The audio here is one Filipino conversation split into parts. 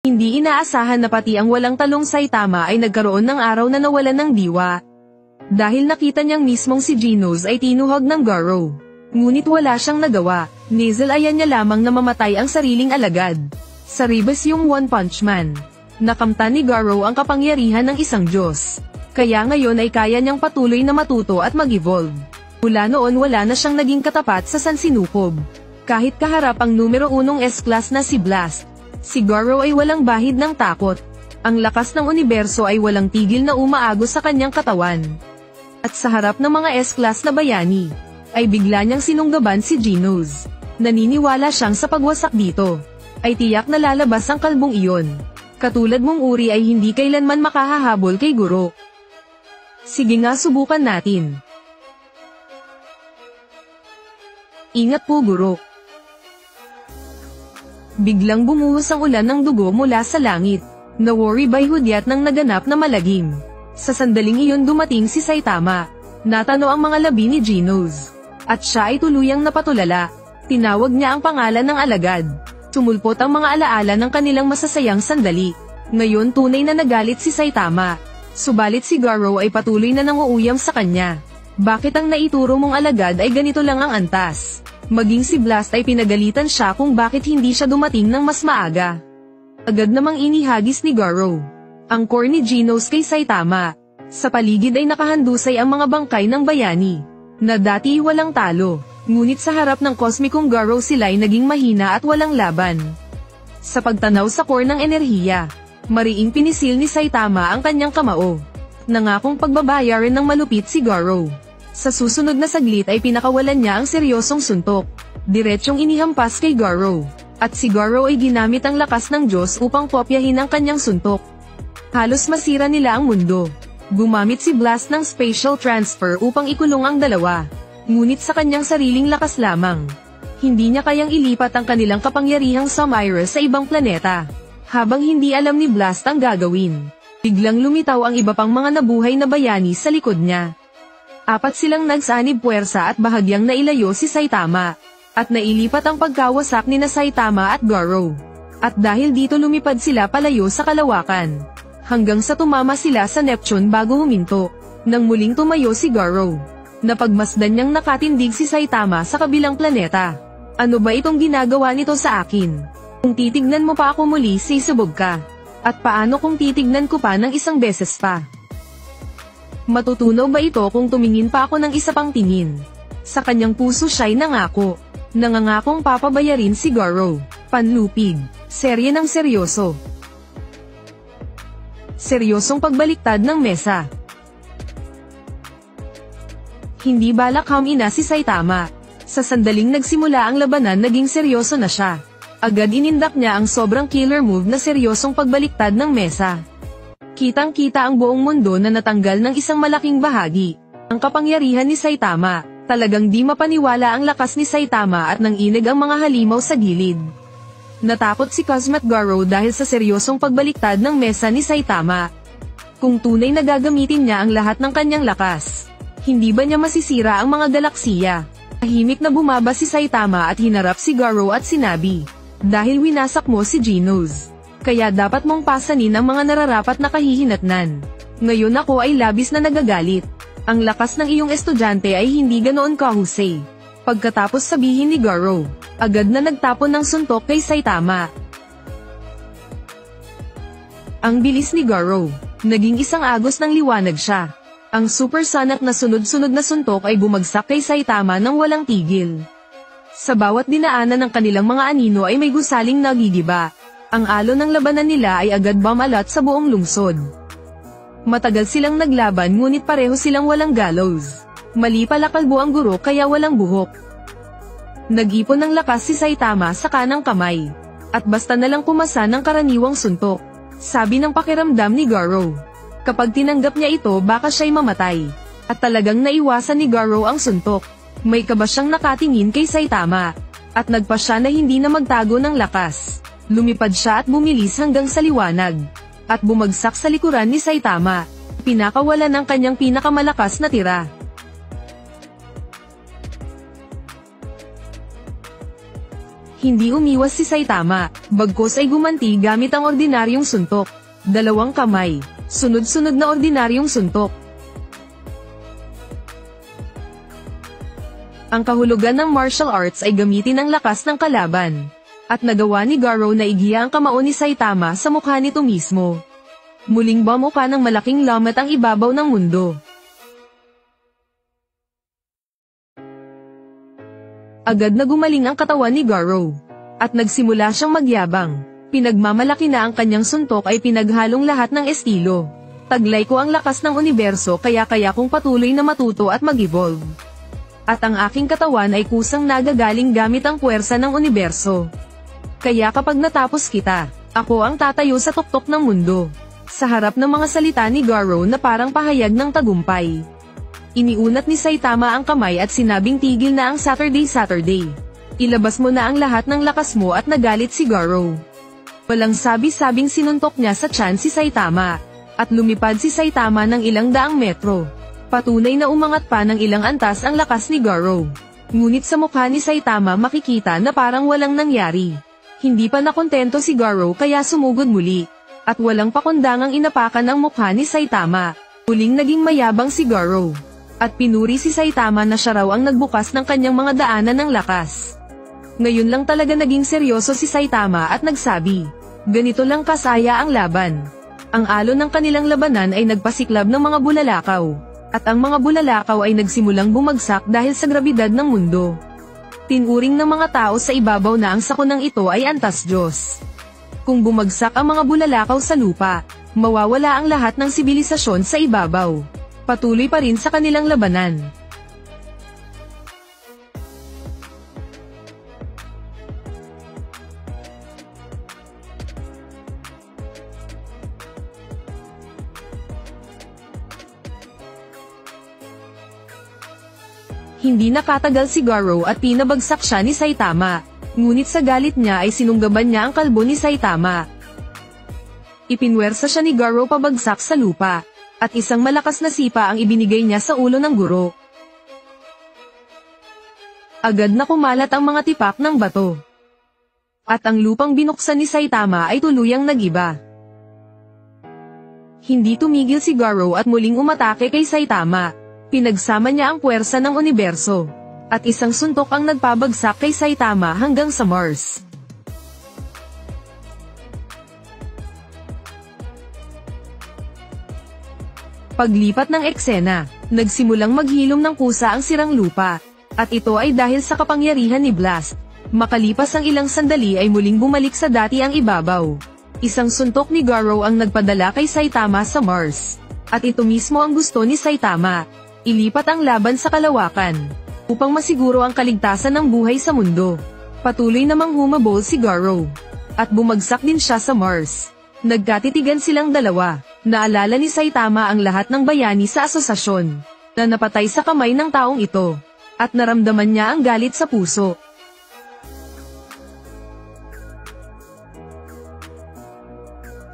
Hindi inaasahan na pati ang walang talong Saitama ay nagkaroon ng araw na nawalan ng diwa. Dahil nakita niyang mismong si Genos ay tinuhog ng Garou. Ngunit wala siyang nagawa, niselayan niya lamang na mamatay ang sariling alagad. Sa Ribas yung One Punch Man. Nakamtan ni Garou ang kapangyarihan ng isang Diyos. Kaya ngayon ay kaya niyang patuloy na matuto at mag-evolve. Mula noon wala na siyang naging katapat sa Sansinukob. Kahit kaharap ang numero 1 S-Class na si Blast, si Garou ay walang bahid ng takot. Ang lakas ng universo ay walang tigil na umaagos sa kanyang katawan. At sa harap ng mga S-Class na bayani, ay bigla niyang sinunggaban si Genos. Naniniwala siyang sa pagwasak dito, ay tiyak na lalabas ang kalbong iyon. Katulad mong uri ay hindi kailanman makahahabol kay Guro. Sige nga subukan natin. Ingat po Guro. Biglang bumuhos ang ulan ng dugo mula sa langit. Na-worry by hudyat ng naganap na malagim. Sa sandaling iyon dumating si Saitama. Natano ang mga labi ni Genos. At siya ay tuluyang napatulala. Tinawag niya ang pangalan ng alagad. Sumulpot ang mga alaala ng kanilang masasayang sandali. Ngayon tunay na nagalit si Saitama. Subalit si Garou ay patuloy na nanguuyam sa kanya. Bakit ang naituro mong alagad ay ganito lang ang antas? Maging si Blast ay pinagalitan siya kung bakit hindi siya dumating ng mas maaga. Agad namang inihagis ni Garou ang core ni Genos kay Saitama. Sa paligid ay nakahandusay ang mga bangkay ng bayani, na dati walang talo. Ngunit sa harap ng kosmikong Garou sila ay naging mahina at walang laban. Sa pagtanaw sa core ng enerhiya, mariing pinisil ni Saitama ang kanyang kamao. Nangakong pagbabayaran ng malupit si Garou. Sa susunod na saglit ay pinakawalan niya ang seryosong suntok. Diretsyong inihampas kay Garou. At si Garou ay ginamit ang lakas ng Diyos upang kopyahin ang kanyang suntok. Halos masira nila ang mundo. Gumamit si Blast ng spatial transfer upang ikulong ang dalawa. Ngunit sa kanyang sariling lakas lamang. Hindi niya kayang ilipat ang kanilang kapangyarihang Samira sa ibang planeta. Habang hindi alam ni Blast ang gagawin, biglang lumitaw ang iba pang mga nabuhay na bayani sa likod niya. Apat silang nagsanib puwersa at bahagyang nailayo si Saitama. At nailipat ang pagkawasak ni na Saitama at Garou. At dahil dito lumipad sila palayo sa kalawakan. Hanggang sa tumama sila sa Neptune bago huminto. Nang muling tumayo si Garou. Napagmasdan niyang nakatindig si Saitama sa kabilang planeta. Ano ba itong ginagawa nito sa akin? Kung titignan mo pa ako muli sisubog ka. At paano kung titignan ko pa ng isang beses pa? Matutunaw ba ito kung tumingin pa ako ng isa pang tingin? Sa kanyang puso siya'y nangako. Nangangakong papabayarin si Garou. Panlupig. Serye ng seryoso. Seryosong pagbaliktad ng mesa. Hindi balak hamina si Saitama. Sa sandaling nagsimula ang labanan naging seryoso na siya. Agad inindak niya ang sobrang killer move na seryosong pagbaliktad ng mesa. Kitang-kita ang buong mundo na natanggal ng isang malaking bahagi. Ang kapangyarihan ni Saitama, talagang di mapaniwala ang lakas ni Saitama at nanginig ang mga halimaw sa gilid. Natakot si Cosmat Garou dahil sa seryosong pagbaliktad ng mesa ni Saitama. Kung tunay na gagamitin niya ang lahat ng kanyang lakas, hindi ba niya masisira ang mga galaksiya? Tahimik na bumaba si Saitama at hinarap si Garou at sinabi, "Dahil winasak mo si Genos, kaya dapat mong pasanin ang mga nararapat na kahihinatnan. Ngayon ako ay labis na nagagalit. Ang lakas ng iyong estudyante ay hindi ganoon kahusay." Pagkatapos sabihin ni Garou, agad na nagtapon ng suntok kay Saitama. Ang bilis ni Garou, naging isang agos ng liwanag siya. Ang supersonic na sunod-sunod na suntok ay bumagsak kay Saitama nang walang tigil. Sa bawat dinaanan ng kanilang mga anino ay may gusaling nagigiba. Ang alon ng labanan nila ay agad bumalat sa buong lungsod. Matagal silang naglaban ngunit pareho silang walang gallows. Mali pala kalbo ang Guro kaya walang buhok. Nag-ipon ng lakas si Saitama sa kanang kamay. At basta na lang pumasa ng karaniwang suntok. Sabi ng pakiramdam ni Garou. Kapag tinanggap niya ito baka siya'y mamatay. At talagang naiwasan ni Garou ang suntok. May kaba siyang nakatingin kay Saitama. At nagpa siya na hindi na magtago ng lakas. Lumipad siya at bumilis hanggang sa liwanag. At bumagsak sa likuran ni Saitama. Pinakawalan ng kanyang pinakamalakas na tira. Hindi umiwas si Saitama, bagkus ay gumanti gamit ang ordinaryong suntok. 2 kamay, sunod-sunod na ordinaryong suntok. Ang kahulugan ng martial arts ay gamitin ang lakas ng kalaban. At nagawa ni Garou na igiya ang kamao ni Saitama sa mukha nito mismo. Muling bumuka ng malaking lamat ang ibabaw ng mundo. Agad na gumaling ang katawan ni Garou. At nagsimula siyang magyabang. Pinagmamalaki na ang kanyang suntok ay pinaghalong lahat ng estilo. Taglay ko ang lakas ng universo kaya kong patuloy na matuto at mag-evolve. At ang aking katawan ay kusang nagagaling gamit ang puwersa ng universo. Kaya kapag natapos kita, ako ang tatayo sa tuktok ng mundo. Sa harap ng mga salita ni Garou na parang pahayag ng tagumpay. Iniunat ni Saitama ang kamay at sinabing tigil na ang Saturday. Ilabas mo na ang lahat ng lakas mo at nagalit si Garou. Walang sabi-sabing sinuntok niya sa tiyan si Saitama. At lumipad si Saitama ng ilang daang metro. Patunay na umangat pa ng ilang antas ang lakas ni Garou. Ngunit sa mukha ni Saitama makikita na parang walang nangyari. Hindi pa nakontento si Garou kaya sumugod muli. At walang pakundangang inapakan ang mukha ni Saitama. Muling naging mayabang si Garou. At pinuri si Saitama na siya raw ang nagbukas ng kanyang mga daanan ng lakas. Ngayon lang talaga naging seryoso si Saitama at nagsabi, ganito lang kasaya ang laban. Ang alon ng kanilang labanan ay nagpasiklab ng mga bulalakaw. At ang mga bulalakaw ay nagsimulang bumagsak dahil sa grabidad ng mundo. Tinuring ng mga tao sa ibabaw na ang sakunang ito ay antas Diyos. Kung bumagsak ang mga bulalakaw sa lupa, mawawala ang lahat ng sibilisasyon sa ibabaw. Patuloy pa rin sa kanilang labanan. Hindi nakatagal si Garou at pinabagsak siya ni Saitama. Ngunit sa galit niya ay sinunggaban niya ang kalbo ni Saitama. Ipinwersa siya ni Garou pabagsak sa lupa. At isang malakas na sipa ang ibinigay niya sa ulo ng guro. Agad na kumalat ang mga tipak ng bato. At ang lupang binuksan ni Saitama ay tuluyang nagiba. Hindi tumigil si Garou at muling umatake kay Saitama. Pinagsama niya ang puwersa ng universo. At isang suntok ang nagpabagsak kay Saitama hanggang sa Mars. Paglipat ng eksena, nagsimulang maghilom ng kusa ang sirang lupa. At ito ay dahil sa kapangyarihan ni Blast. Makalipas ang ilang sandali ay muling bumalik sa dati ang ibabaw. Isang suntok ni Garou ang nagpadala kay Saitama sa Mars. At ito mismo ang gusto ni Saitama. Ilipat ang laban sa kalawakan. Upang masiguro ang kaligtasan ng buhay sa mundo. Patuloy namang humabol si Garou. At bumagsak din siya sa Mars. Nagkatitigan silang dalawa. Naalala ni Saitama ang lahat ng bayani sa asosasyon. Na napatay sa kamay ng taong ito. At naramdaman niya ang galit sa puso.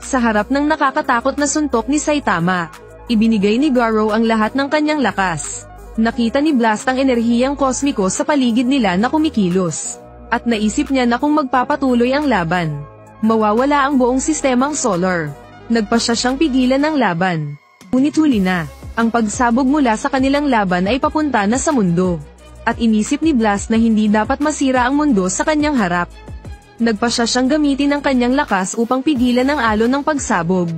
Sa harap ng nakakatakot na suntok ni Saitama, ibinigay ni Garou ang lahat ng kanyang lakas. Nakita ni Blast ang enerhiyang kosmiko sa paligid nila na kumikilos. At naisip niya na kung magpapatuloy ang laban, mawawala ang buong sistemang solar. Nagpasya siyang pigilan ang laban. Ngunit huli na, ang pagsabog mula sa kanilang laban ay papunta na sa mundo. At inisip ni Blast na hindi dapat masira ang mundo sa kanyang harap. Nagpasya siyang gamitin ang kanyang lakas upang pigilan ang alon ng pagsabog.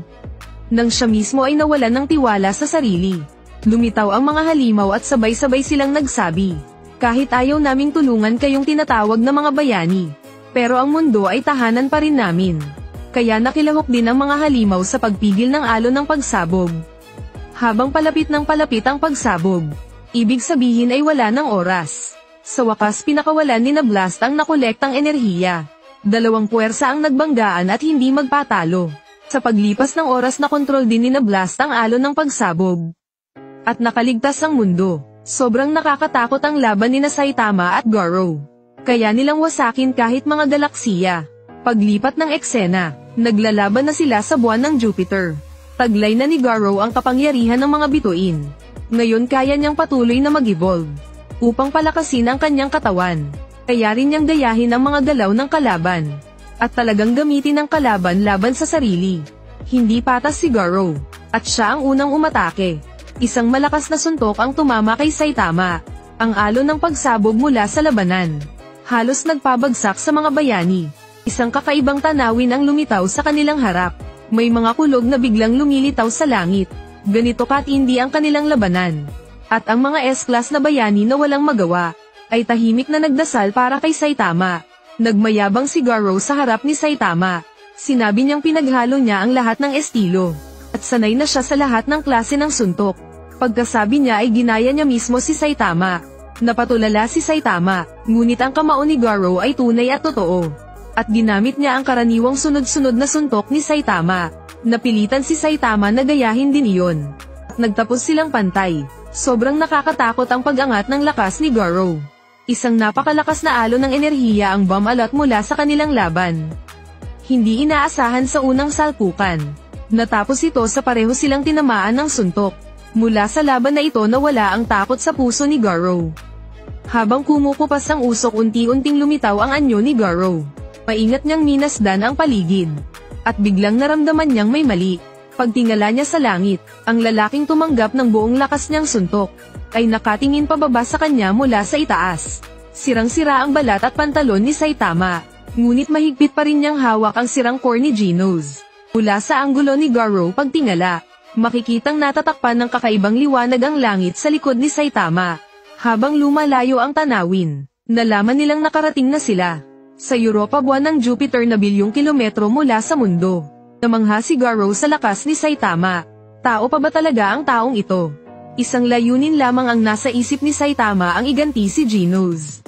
Nang siya mismo ay nawalan ng tiwala sa sarili. Lumitaw ang mga halimaw at sabay-sabay silang nagsabi, kahit ayaw naming tulungan kayong tinatawag na mga bayani, pero ang mundo ay tahanan pa rin namin. Kaya nakilahok din ang mga halimaw sa pagpigil ng alon ng pagsabog. Habang palapit ang pagsabog, ibig sabihin ay wala ng oras. Sa wakas pinakawalan ni na Blast ang nakolektang enerhiya. Dalawang puwersa ang nagbanggaan at hindi magpatalo. Sa paglipas ng oras na kontrol din ni na Blast ang alon ng pagsabog. At nakaligtas ang mundo. Sobrang nakakatakot ang laban ni na Saitama at Garou. Kaya nilang wasakin kahit mga galaksiya. Paglipat ng eksena, naglalaban na sila sa buwan ng Jupiter. Taglay na ni Garou ang kapangyarihan ng mga bituin. Ngayon kaya niyang patuloy na mag-evolve. Upang palakasin ang kanyang katawan. Kaya rin niyang gayahin ang mga galaw ng kalaban. At talagang gamitin ng kalaban laban sa sarili. Hindi patas si Garou. At siya ang unang umatake. Isang malakas na suntok ang tumama kay Saitama. Ang alon ng pagsabog mula sa labanan. Halos nagpabagsak sa mga bayani. Isang kakaibang tanawin ang lumitaw sa kanilang harap. May mga kulog na biglang lumilitaw sa langit. Ganito katindi ang kanilang labanan. At ang mga S-class na bayani na walang magawa, ay tahimik na nagdasal para kay Saitama. Nagmayabang si Garou sa harap ni Saitama. Sinabi niyang pinaghalo niya ang lahat ng estilo. At sanay na siya sa lahat ng klase ng suntok. Pagkasabi niya ay ginaya niya mismo si Saitama. Napatulala si Saitama, ngunit ang kamao ni Garou ay tunay at totoo. At ginamit niya ang karaniwang sunod-sunod na suntok ni Saitama. Napilitan si Saitama na gayahin din iyon. Nagtapos silang pantay. Sobrang nakakatakot ang pag-angat ng lakas ni Garou. Isang napakalakas na alon ng enerhiya ang bumalat mula sa kanilang laban. Hindi inaasahan sa unang salpukan. Natapos ito sa pareho silang tinamaan ng suntok. Mula sa laban na ito nawala ang takot sa puso ni Garou. Habang kumukupas ang usok unti-unting lumitaw ang anyo ni Garou. Maingat niyang minasdan ang paligid. At biglang naramdaman niyang may mali. Pagtingala niya sa langit, ang lalaking tumanggap ng buong lakas niyang suntok, ay nakatingin pababa sa kanya mula sa itaas. Sirang-sira ang balat at pantalon ni Saitama. Ngunit mahigpit pa rin niyang hawak ang sirang core ni Genos. Mula sa anggulo ni Garou pagtingala, makikitang natatakpan ng kakaibang liwanag ang langit sa likod ni Saitama. Habang lumalayo ang tanawin, nalaman nilang nakarating na sila. Sa Europa buwan ng Jupiter na bilyong kilometro mula sa mundo. Namangha si Garou sa lakas ni Saitama. Tao pa ba talaga ang taong ito? Isang layunin lamang ang nasa isip ni Saitama ang iganti si Genos.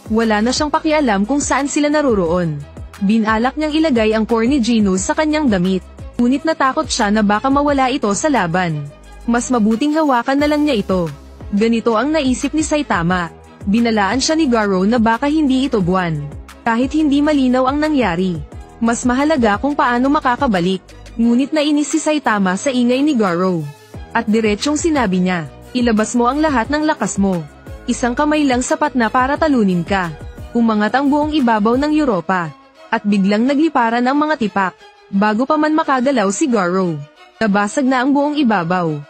Wala na siyang pakialam kung saan sila naroroon. Binalak niyang ilagay ang core ni Genos sa kanyang damit. Ngunit natakot siya na baka mawala ito sa laban. Mas mabuting hawakan na lang niya ito. Ganito ang naisip ni Saitama. Binalaan siya ni Garou na baka hindi ito buwan. Kahit hindi malinaw ang nangyari. Mas mahalaga kung paano makakabalik. Ngunit nainis si Saitama sa ingay ni Garou. At diretsyong sinabi niya, ilabas mo ang lahat ng lakas mo. Isang kamay lang sapat na para talunin ka. Umangat ang buong ibabaw ng Europa. At biglang nagliparan ang mga tipak. Bago pa man makagalaw si Garou, nabasag na ang buong ibabaw.